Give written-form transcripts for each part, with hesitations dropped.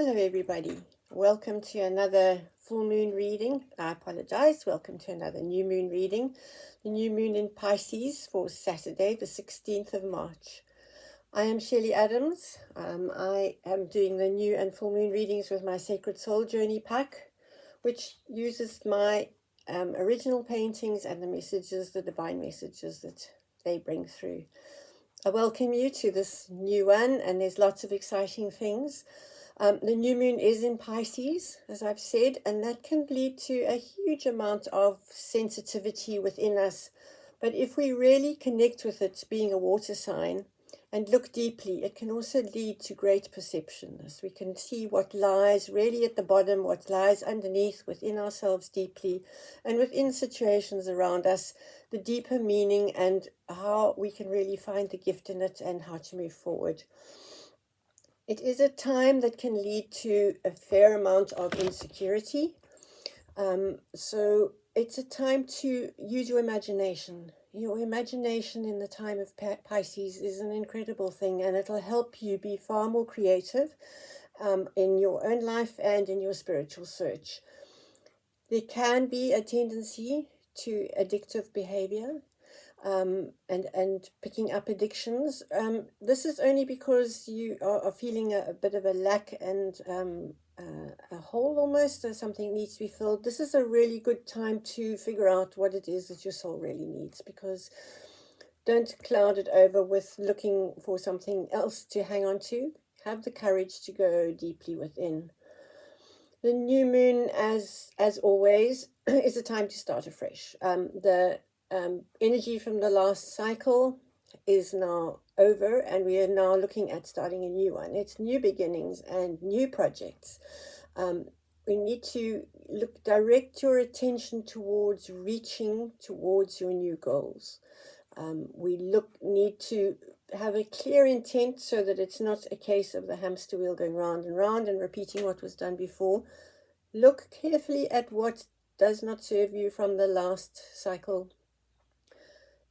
Hello everybody, welcome to another full moon reading. I apologize, welcome to another new moon reading. The new moon in Pisces for Saturday the 16th of March. I am Shelley Adams. I am doing the new and full moon readings with my Sacred Soul Journey pack, which uses my original paintings and the messages, the divine messages that they bring through. I welcome you to this new one, and there's lots of exciting things. The new moon is in Pisces, as I've said, and that can lead to a huge amount of sensitivity within us. But if we really connect with it, being a water sign, and look deeply, it can also lead to great perception, as we can see what lies really at the bottom, what lies underneath within ourselves deeply, and within situations around us, the deeper meaning and how we can really find the gift in it and how to move forward. It is a time that can lead to a fair amount of insecurity. So it's a time to use your imagination. Your imagination in the time of Pisces is an incredible thing, and it'll help you be far more creative in your own life and in your spiritual search. There can be a tendency to addictive behavior. And picking up addictions. This is only because you are feeling a bit of a lack and a hole almost, or something needs to be filled. This is a really good time to figure out what it is that your soul really needs, because don't cloud it over with looking for something else to hang on to. Have the courage to go deeply within. The new moon, as always, is a time to start afresh. The energy from the last cycle is now over, and we are now looking at starting a new one. It's new beginnings and new projects. We need to direct your attention towards reaching towards your new goals. We need to have a clear intent so that it's not a case of the hamster wheel going round and round and repeating what was done before. Look carefully at what does not serve you from the last cycle,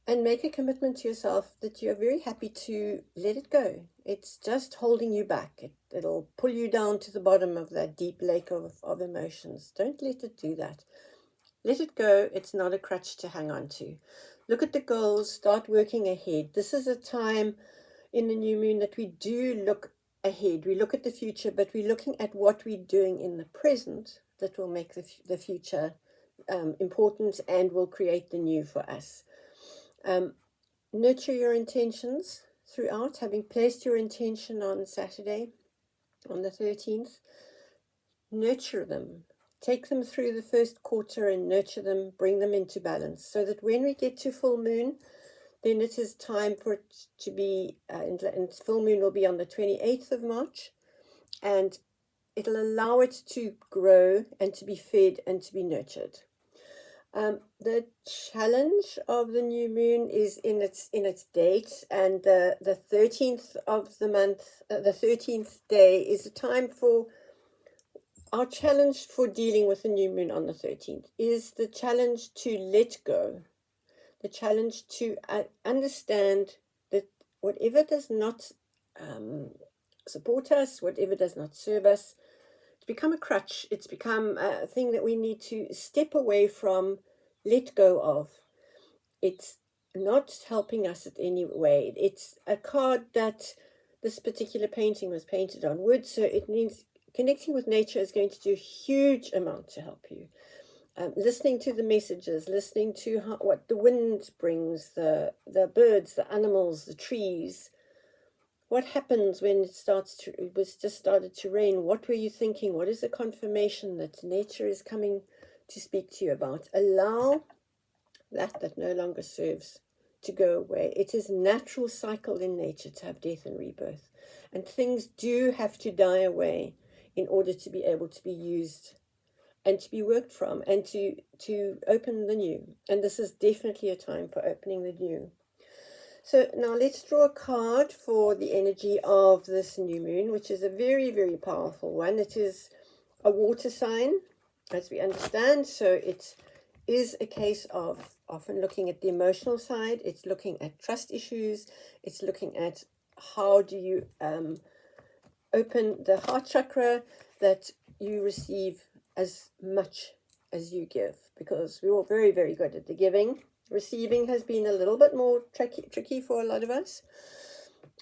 and make a commitment to yourself that you're very happy to let it go. It's just holding you back. It'll pull you down to the bottom of that deep lake of emotions. Don't let it do that. Let it go. It's not a crutch to hang on to. Look at the goals. Start working ahead. This is a time in the new moon that we do look ahead. We look at the future, but we're looking at what we're doing in the present that will make the future important and will create the new for us. Nurture your intentions throughout. Having placed your intention on Saturday, on the 13th, nurture them. Take them through the first quarter and nurture them, bring them into balance, so that when we get to full moon, then it is time for it to be, and full moon will be on the 28th of March, and it'll allow it to grow and to be fed and to be nurtured. The challenge of the new moon is in its date, and the 13th of the month, the 13th day, is a time for our challenge for dealing with the new moon on the 13th. Is the challenge to let go, the challenge to understand that whatever does not support us, whatever does not serve us, it's become a crutch. It's become a thing that we need to step away from, let go of. It's not helping us in any way. It's a card that this particular painting was painted on wood, so it means connecting with nature is going to do a huge amount to help you. Listening to the messages, listening to what the wind brings, the birds, the animals, the trees. What happens when it was just started to rain? What were you thinking? What is the confirmation that nature is coming to speak to you about? Allow that no longer serves to go away. It is natural cycle in nature to have death and rebirth, and things do have to die away in order to be able to be used and to be worked from and to open the new. And this is definitely a time for opening the new. So now let's draw a card for the energy of this new moon, which is a very, very powerful one. It is a water sign, as we understand. So it is a case of often looking at the emotional side. It's looking at trust issues. It's looking at how do you open the heart chakra, that you receive as much as you give, because we're all very, very good at the giving. Receiving has been a little bit more tricky for a lot of us.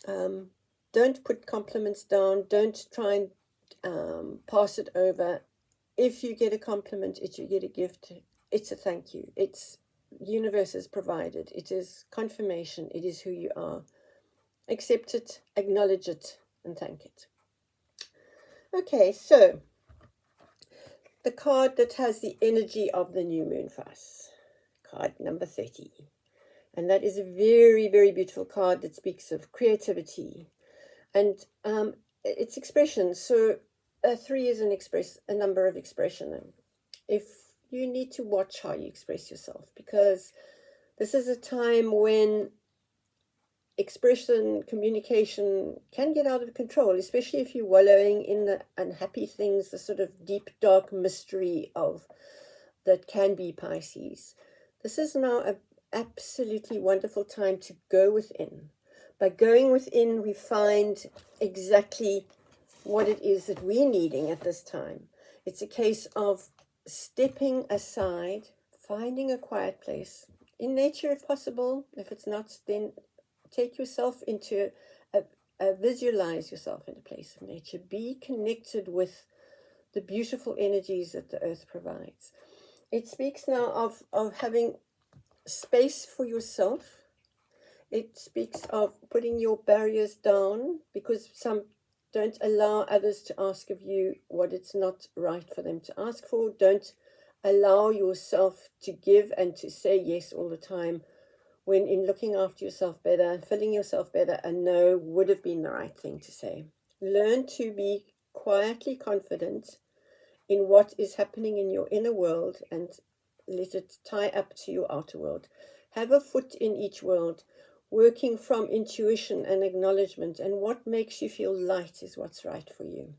Don't put compliments down. Don't try and pass it over. If you get a compliment, if you get a gift, it's a thank you. It's universe has provided. It is confirmation. It is who you are. Accept it, acknowledge it, and thank it. Okay, so the card that has the energy of the new moon for us, card number 30. And that is a very, very beautiful card that speaks of creativity and it's expression. So 3 is a number of expression. If you need to watch how you express yourself, because this is a time when expression, communication can get out of control, especially if you're wallowing in the unhappy things, the sort of deep, dark mystery of that can be Pisces. This is now an absolutely wonderful time to go within. By going within, we find exactly what it is that we're needing at this time. It's a case of stepping aside, finding a quiet place, in nature if possible. If it's not, then take yourself into visualize yourself in a place of nature. Be connected with the beautiful energies that the earth provides. It speaks now of having space for yourself. It speaks of putting your barriers down, because some don't allow others to ask of you what it's not right for them to ask for. Don't allow yourself to give and to say yes all the time, when in looking after yourself better, filling yourself better, a no would have been the right thing to say. Learn to be quietly confident in what is happening in your inner world and let it tie up to your outer world. Have a foot in each world, working from intuition and acknowledgement, and what makes you feel light is what's right for you.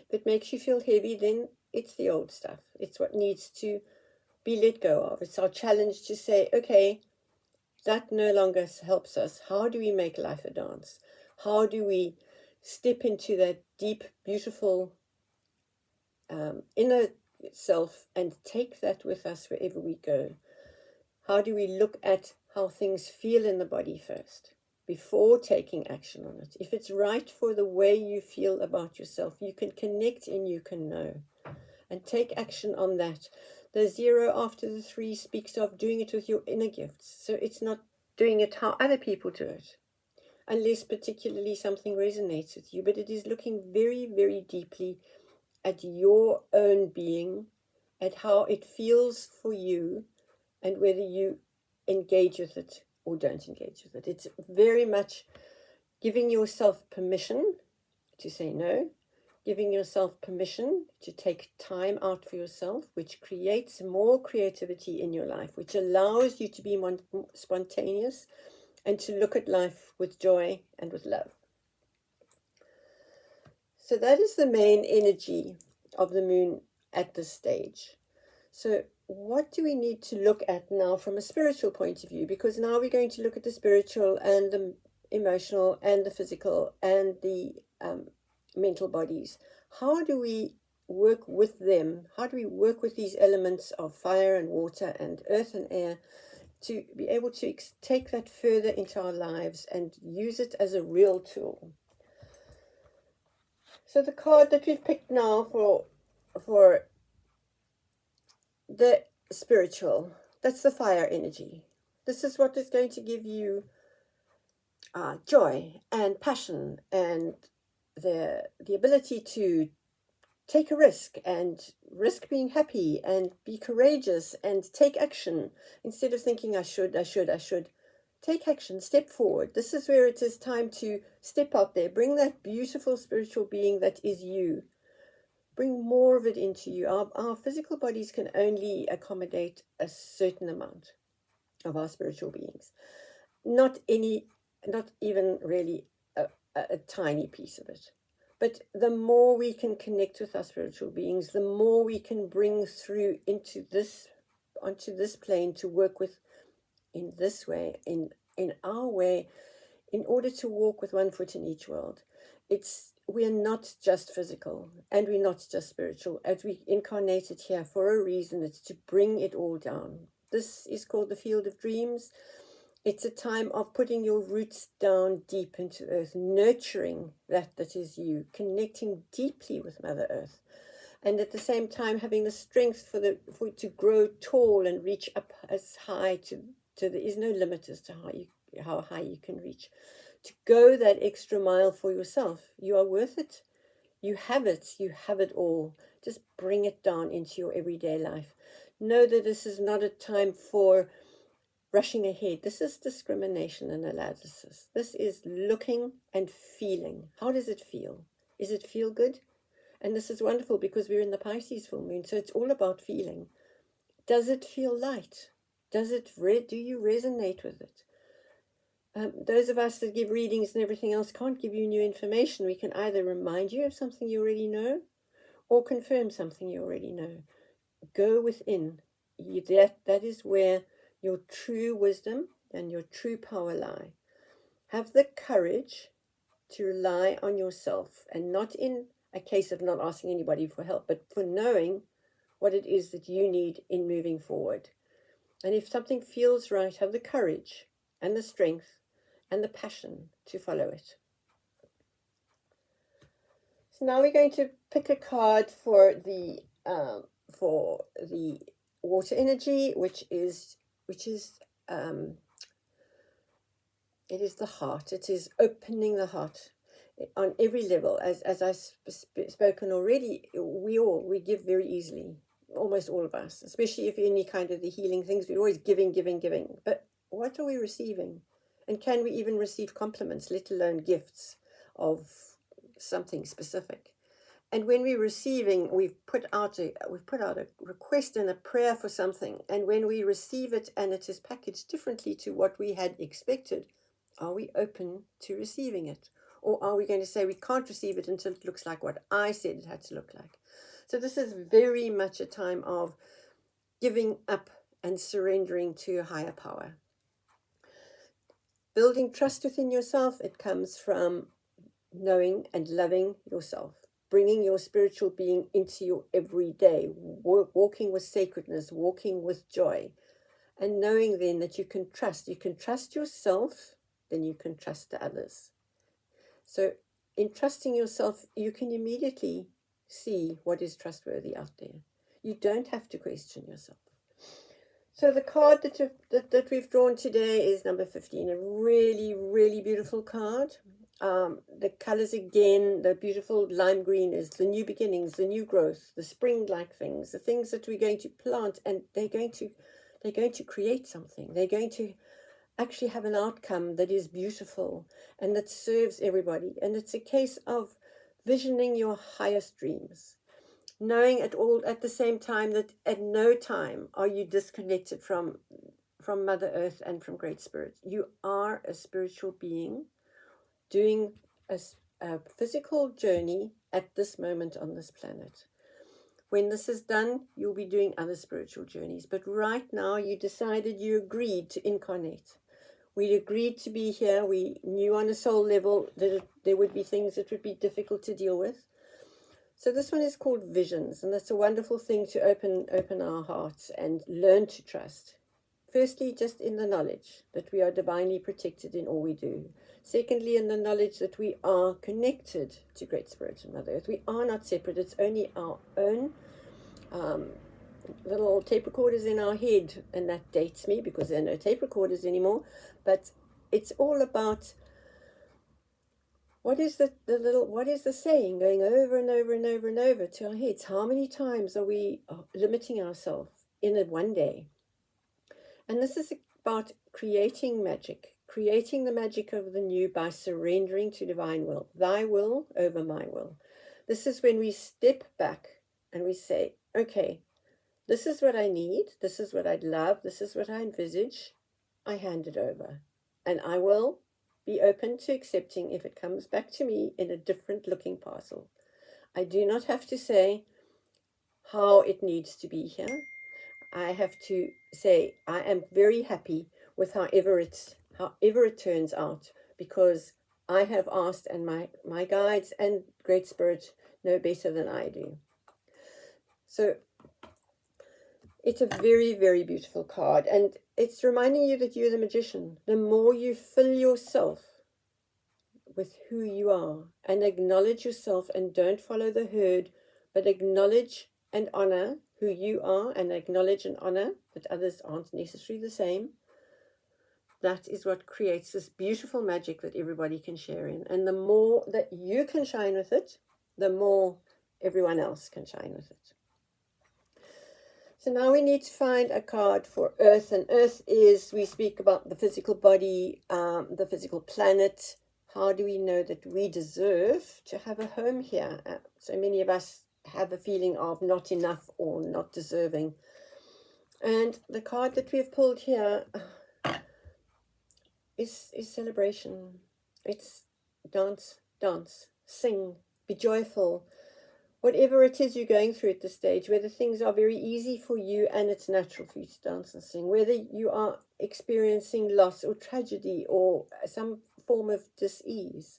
If it makes you feel heavy, then it's the old stuff. It's what needs to be let go of. It's our challenge to say, okay, that no longer helps us. How do we make life a dance? How do we step into that deep, beautiful inner self and take that with us wherever we go? How do we look at how things feel in the body first before taking action on it? If it's right for the way you feel about yourself, you can connect and you can know and take action on that. The 0 after the 3 speaks of doing it with your inner gifts. So it's not doing it how other people do it, unless particularly something resonates with you, but it is looking very, very deeply at your own being, at how it feels for you, and whether you engage with it or don't engage with it. It's very much giving yourself permission to say no, giving yourself permission to take time out for yourself, which creates more creativity in your life, which allows you to be more spontaneous and to look at life with joy and with love. So that is the main energy of the moon at this stage. So what do we need to look at now from a spiritual point of view? Because now we're going to look at the spiritual and the emotional and the physical and the mental bodies. How do we work with them? How do we work with these elements of fire and water and earth and air to be able to take that further into our lives and use it as a real tool? So the card that we've picked now for the spiritual, that's the fire energy. This is what is going to give you joy and passion and the ability to take a risk and risk being happy and be courageous and take action instead of thinking I should. Take action, step forward. This is where it is time to step out there, bring that beautiful spiritual being that is you. Bring more of it into you. Our physical bodies can only accommodate a certain amount of our spiritual beings. Not even really a tiny piece of it. But the more we can connect with our spiritual beings, the more we can bring through onto this plane to work with in this way, in our way, in order to walk with one foot in each world. It's we are not just physical and we're not just spiritual. As we incarnated here for a reason, it's to bring it all down. This is called the field of dreams. It's a time of putting your roots down deep into earth, nurturing that is you, connecting deeply with Mother Earth, and at the same time having the strength for it to grow tall and reach up as high to there is no limit as to how high you can reach. To go that extra mile for yourself. You are worth it. You have it. You have it all. Just bring it down into your everyday life. Know that this is not a time for rushing ahead. This is discrimination and analysis. This is looking and feeling. How does it feel? Is it feel good? And this is wonderful because we're in the Pisces full moon, so it's all about feeling. Does it feel light? Do you resonate with it? Those of us that give readings and everything else can't give you new information. We can either remind you of something you already know or confirm something you already know. Go within. That is where your true wisdom and your true power lie. Have the courage to rely on yourself, and not in a case of not asking anybody for help, but for knowing what it is that you need in moving forward. And if something feels right, have the courage and the strength and the passion to follow it. So now we're going to pick a card for the water energy, which is it is the heart. It is opening the heart on every level. As I've spoken already, we give very easily. Almost all of us, especially if any kind of the healing things, we're always giving. But what are we receiving? And can we even receive compliments, let alone gifts of something specific? And when we're receiving, we've put out a request and a prayer for something. And when we receive it and it is packaged differently to what we had expected, are we open to receiving it? Or are we going to say we can't receive it until it looks like what I said it had to look like? So this is very much a time of giving up and surrendering to a higher power. Building trust within yourself, it comes from knowing and loving yourself, bringing your spiritual being into your everyday, walking with sacredness, walking with joy, and knowing then that you can trust. You can trust yourself, then you can trust the others. So in trusting yourself, you can immediately see what is trustworthy out there. You don't have to question yourself. So the card that we've drawn today is number 15, a really, really beautiful card. The colors again, the beautiful lime green is the new beginnings, the new growth, the spring-like things, the things that we're going to plant, and they're going to create something. They're going to actually have an outcome that is beautiful and that serves everybody. And it's a case of visioning your highest dreams, knowing at the same time that at no time are you disconnected from Mother Earth and from Great Spirit. You are a spiritual being doing a physical journey at this moment on this planet. When this is done, you'll be doing other spiritual journeys. But right now, you decided, you agreed to incarnate. We agreed to be here. We knew on a soul level that there would be things that would be difficult to deal with. So this one is called visions, and that's a wonderful thing to open our hearts and learn to trust. Firstly, just in the knowledge that we are divinely protected in all we do. Secondly, in the knowledge that we are connected to Great Spirit and Mother Earth. We are not separate. It's only our own little tape recorders in our head, and that dates me because there are no tape recorders anymore. But it's all about what is the saying going over and over and over and over to our heads? How many times are we limiting ourselves in it one day? And this is about creating magic, creating the magic of the new by surrendering to divine will, thy will over my will. This is when we step back and we say, okay, this is what I need, this is what I'd love, this is what I envisage, I hand it over. And I will be open to accepting if it comes back to me in a different looking parcel. I do not have to say how it needs to be here. I have to say I am very happy with however it turns out, because I have asked, and my guides and Great Spirit know better than I do. So it's a very, very beautiful card, and it's reminding you that you're the magician. The more you fill yourself with who you are and acknowledge yourself and don't follow the herd, but acknowledge and honor who you are and acknowledge and honor that others aren't necessarily the same, that is what creates this beautiful magic that everybody can share in. And the more that you can shine with it, the more everyone else can shine with it. So now we need to find a card for Earth, and Earth is, we speak about the physical body, the physical planet. How do we know that we deserve to have a home here? So many of us have a feeling of not enough or not deserving. And the card that we've pulled here is celebration. It's dance, sing, be joyful. Whatever it is you're going through at this stage, whether things are very easy for you and it's natural for you to dance and sing, whether you are experiencing loss or tragedy or some form of dis-ease,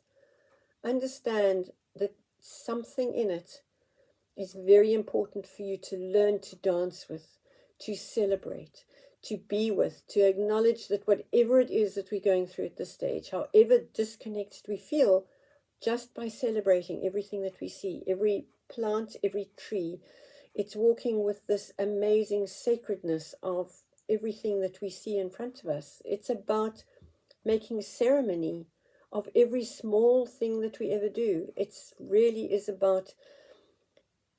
understand that something in it is very important for you to learn to dance with, to celebrate, to be with, to acknowledge that whatever it is that we're going through at this stage, however disconnected we feel, just by celebrating everything that we see, every plant, every tree, it's walking with this amazing sacredness of everything that we see in front of us. It's about making ceremony of every small thing that we ever do. It's really is about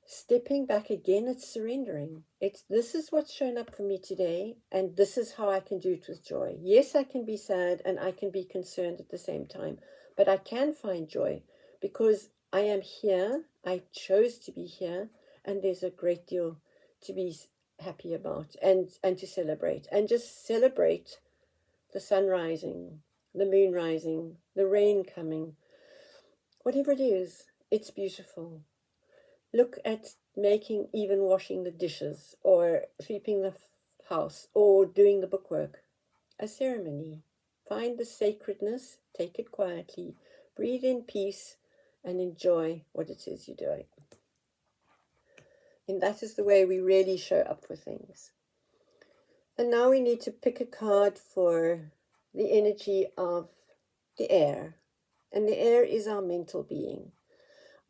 stepping back again. It's surrendering. This is what's shown up for me today, and this is how I can do it with joy. Yes, I can be sad and I can be concerned at the same time, but I can find joy because I am here. I chose to be here, and there's a great deal to be happy about and to celebrate. And just celebrate the sun rising, the moon rising, the rain coming. Whatever it is, it's beautiful. Look at even washing the dishes or sweeping the house or doing the bookwork. A ceremony. Find the sacredness, take it quietly, breathe in peace, and enjoy what it is you're doing. And that is the way we really show up for things. And now we need to pick a card for the energy of the air. And the air is our mental being,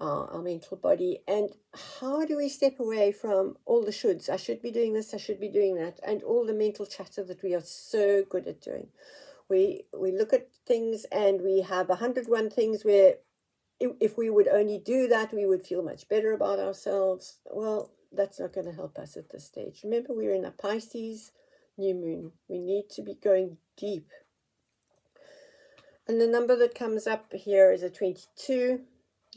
our mental body. And how do we step away from all the shoulds? I should be doing this, I should be doing that, and all the mental chatter that we are so good at doing. We look at things and we have 101 things where if we would only do that, we would feel much better about ourselves. Well, that's not going to help us at this stage. Remember, we're in a Pisces new moon. We need to be going deep. And the number that comes up here is a 22,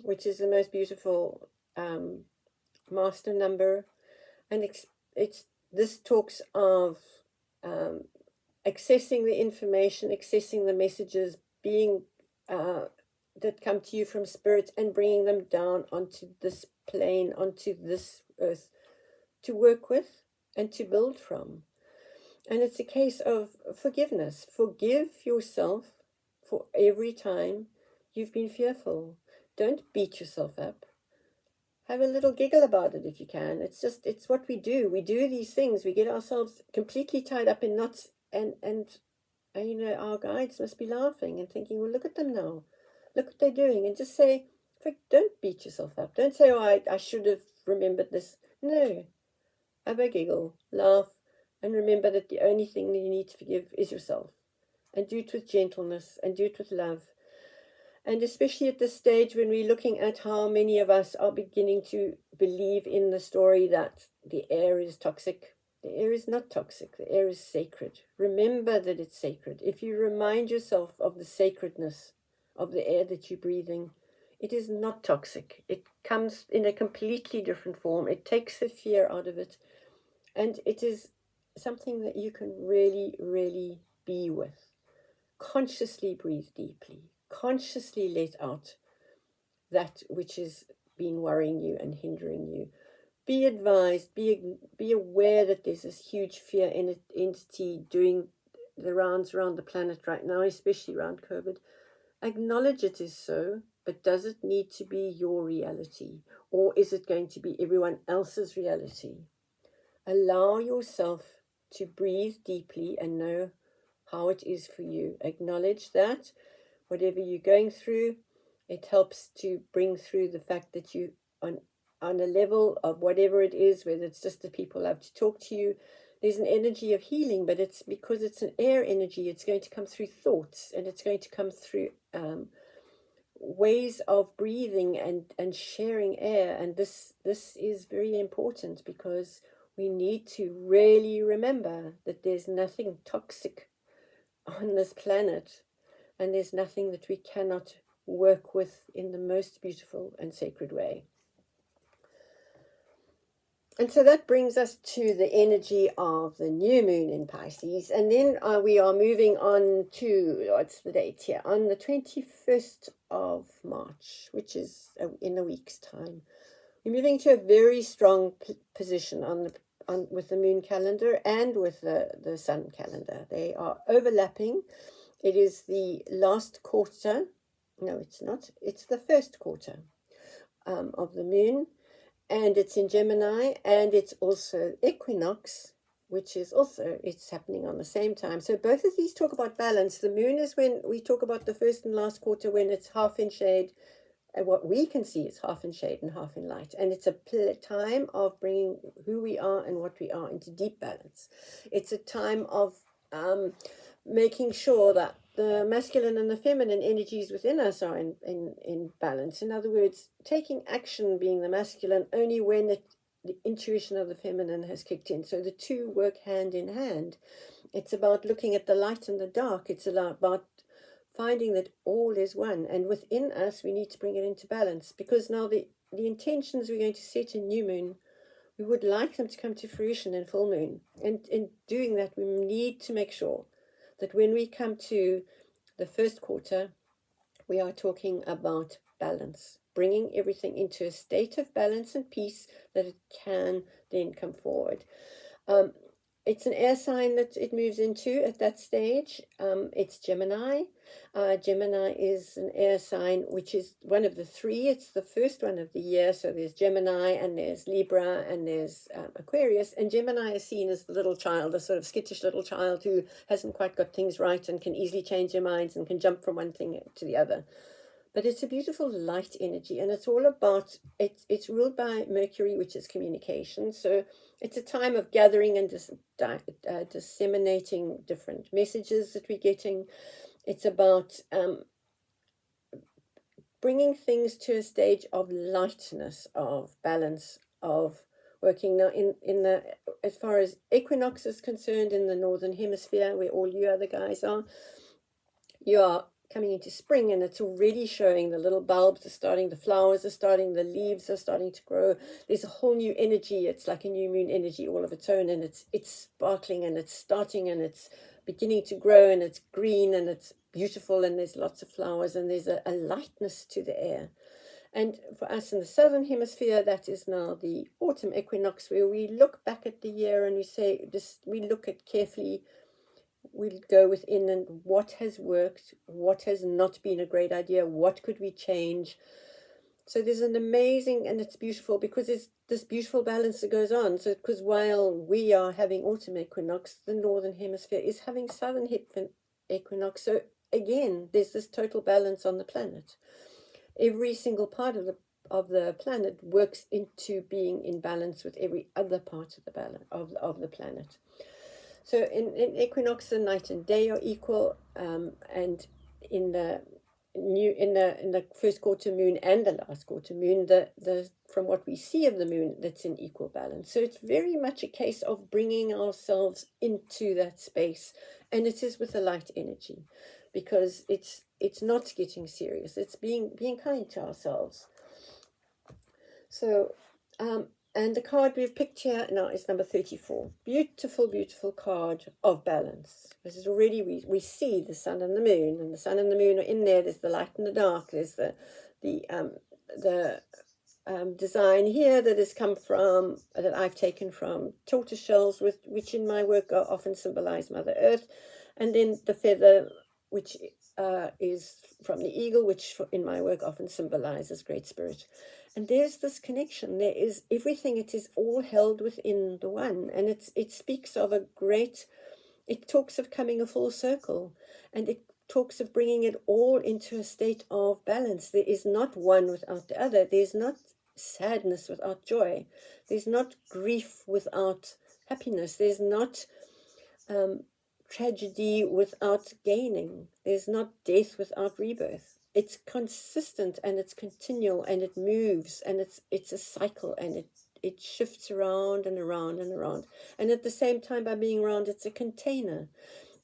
which is the most beautiful master number. And this talks of accessing the information, accessing the messages, being that come to you from spirit and bringing them down onto this plane, onto this earth to work with and to build from. And it's a case of forgiveness. Forgive yourself for every time you've been fearful. Don't beat yourself up. Have a little giggle about it if you can. It's what we do. We do these things. We get ourselves completely tied up in knots, and you know, our guides must be laughing and thinking, well, look at them now. Look what they're doing. And just say, don't beat yourself up. Don't say, oh, I should have remembered this. No. Have a giggle, laugh, and remember that the only thing that you need to forgive is yourself. And do it with gentleness and do it with love. And especially at this stage when we're looking at how many of us are beginning to believe in the story that the air is toxic. The air is not toxic. The air is sacred. Remember that it's sacred. If you remind yourself of the sacredness of the air that you're breathing, it is not toxic. It comes in a completely different form. It takes the fear out of it. And it is something that you can really, really be with. Consciously breathe deeply. Consciously let out that which has been worrying you and hindering you. Be advised, be aware that there's this huge fear entity doing the rounds around the planet right now, especially around COVID. Acknowledge it is so, but does it need to be your reality? Or is it going to be everyone else's reality? Allow yourself to breathe deeply and know how it is for you. Acknowledge that whatever you're going through, it helps to bring through the fact that you, on a level of whatever it is, whether it's just the people who have to talk to you, there's an energy of healing, but it's because it's an air energy, it's going to come through thoughts, and it's going to come through ways of breathing and sharing air. And this is very important, because we need to really remember that there's nothing toxic on this planet, and there's nothing that we cannot work with in the most beautiful and sacred way. And so that brings us to the energy of the new moon in Pisces. And then we are moving on to, what's the date here? On the 21st of March, which is in a week's time. We're moving to a very strong position with the moon calendar and with the sun calendar. They are overlapping. It is the last quarter. No, it's not. It's the first quarter of the moon. And it's in Gemini, and it's also equinox, which is also, it's happening on the same time. So both of these talk about balance. The moon is when we talk about the first and last quarter, when it's half in shade, and what we can see is half in shade and half in light. And it's a time of bringing who we are and what we are into deep balance. It's a time of making sure that the masculine and the feminine energies within us are in balance. In other words, taking action, being the masculine, only when the intuition of the feminine has kicked in. So the two work hand in hand. It's about looking at the light and the dark. It's about finding that all is one. And within us, we need to bring it into balance, because now the intentions we're going to set in new moon, we would like them to come to fruition in full moon. And in doing that, we need to make sure that when we come to the first quarter, we are talking about balance, bringing everything into a state of balance and peace, that it can then come forward. It's an air sign that it moves into at that stage. It's Gemini. Gemini is an air sign, which is one of the three. It's the first one of the year. So there's Gemini, and there's Libra, and there's Aquarius. And Gemini is seen as the little child, the sort of skittish little child who hasn't quite got things right and can easily change their minds and can jump from one thing to the other. But it's a beautiful light energy, and it's all about, it's ruled by Mercury, which is communication. So it's a time of gathering and disseminating different messages that we're getting. It's about bringing things to a stage of lightness, of balance, of working. Now, as far as equinox is concerned, in the northern hemisphere, where all you other guys are, you are coming into spring, and it's already showing the little bulbs are starting, the flowers are starting, the leaves are starting to grow. There's a whole new energy. It's like a new moon energy all of its own, and it's sparkling, and it's starting, and it's beginning to grow, and it's green, and it's beautiful, and there's lots of flowers, and there's a lightness to the air. And for us in the southern hemisphere, that is now the autumn equinox, where we look back at the year and we say, we look at carefully, we'll go within, and what has worked, what has not been a great idea, what could we change. So there's an amazing, and it's beautiful, because it's this beautiful balance that goes on. So because while we are having autumn equinox, the northern hemisphere is having southern equinox. So again, there's this total balance on the planet. Every single part of the planet works into being in balance with every other part of the balance of the planet. So in equinox, the night and day are equal, and in the first quarter moon and the last quarter moon, the from what we see of the moon, that's in equal balance. So it's very much a case of bringing ourselves into that space, and it is with a light energy, because it's not getting serious. It's being kind to ourselves. So. And the card we've picked here now is number 34. Beautiful, beautiful card of balance. This is already, we see the sun and the moon, and the sun and the moon are in there. There's the light and the dark. There's the design here that has come from, that I've taken from tortoise shells, which in my work are often symbolize Mother Earth. And then the feather, which is from the eagle, which in my work often symbolizes Great Spirit. And there's this connection. There is everything. It is all held within the one. And it speaks of a great, it talks of coming a full circle. And it talks of bringing it all into a state of balance. There is not one without the other. There's not sadness without joy. There's not grief without happiness. There's not tragedy without gaining. There's not death without rebirth. It's consistent and it's continual and it moves and it's a cycle and it shifts around and around and around. And at the same time, by being around, it's a container.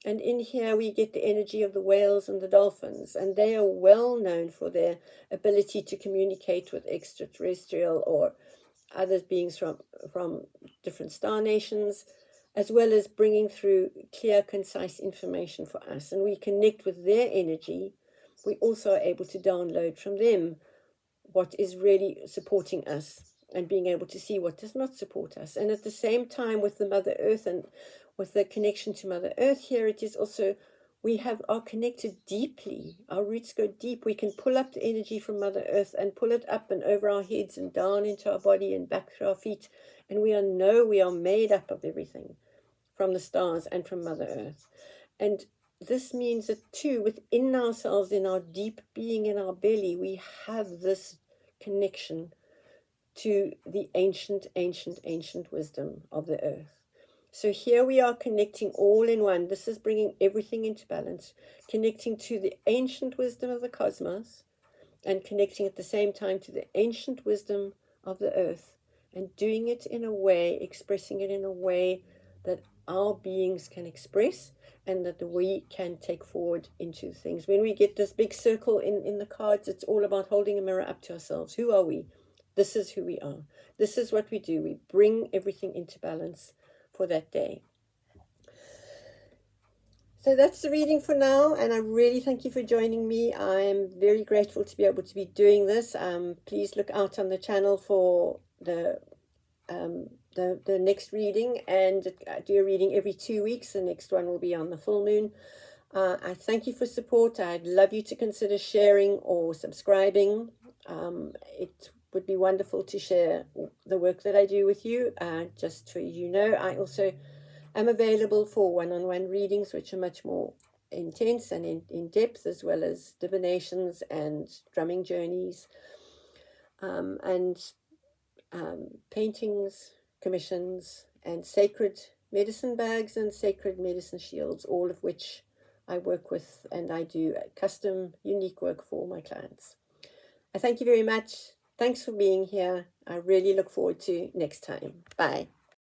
And in here we get the energy of the whales and the dolphins, and they are well known for their ability to communicate with extraterrestrial or other beings from different star nations, as well as bringing through clear, concise information for us. And we connect with their energy. We also are able to download from them what is really supporting us and being able to see what does not support us. And at the same time, with the Mother Earth and with the connection to Mother Earth here, it is also, we are connected deeply. Our roots go deep. We can pull up the energy from Mother Earth and pull it up and over our heads and down into our body and back through our feet. And we are made up of everything from the stars and from Mother Earth. And this means that too, within ourselves, in our deep being, in our belly, we have this connection to the ancient wisdom of the earth. So here we are connecting all in one. This is bringing everything into balance, connecting to the ancient wisdom of the cosmos and connecting at the same time to the ancient wisdom of the earth, and doing it in a way, expressing it in a way that our beings can express and that we can take forward into things. When we get this big circle in the cards, it's all about holding a mirror up to ourselves. Who are we? This is who we are. This is what we do. We bring everything into balance for that day. So that's the reading for now, and I really thank you for joining me. I'm very grateful to be able to be doing this. Please look out on the channel for the next reading, and I do a reading every 2 weeks. The next one will be on the full moon. I thank you for support. I'd love you to consider sharing or subscribing. It would be wonderful to share the work that I do with you. Just so you know, I also am available for one-on-one readings, which are much more intense and in depth, as well as divinations and drumming journeys, and paintings, commissions, and sacred medicine bags and sacred medicine shields, all of which I work with, and I do custom, unique work for my clients. I thank you very much. Thanks for being here. I really look forward to next time. Bye.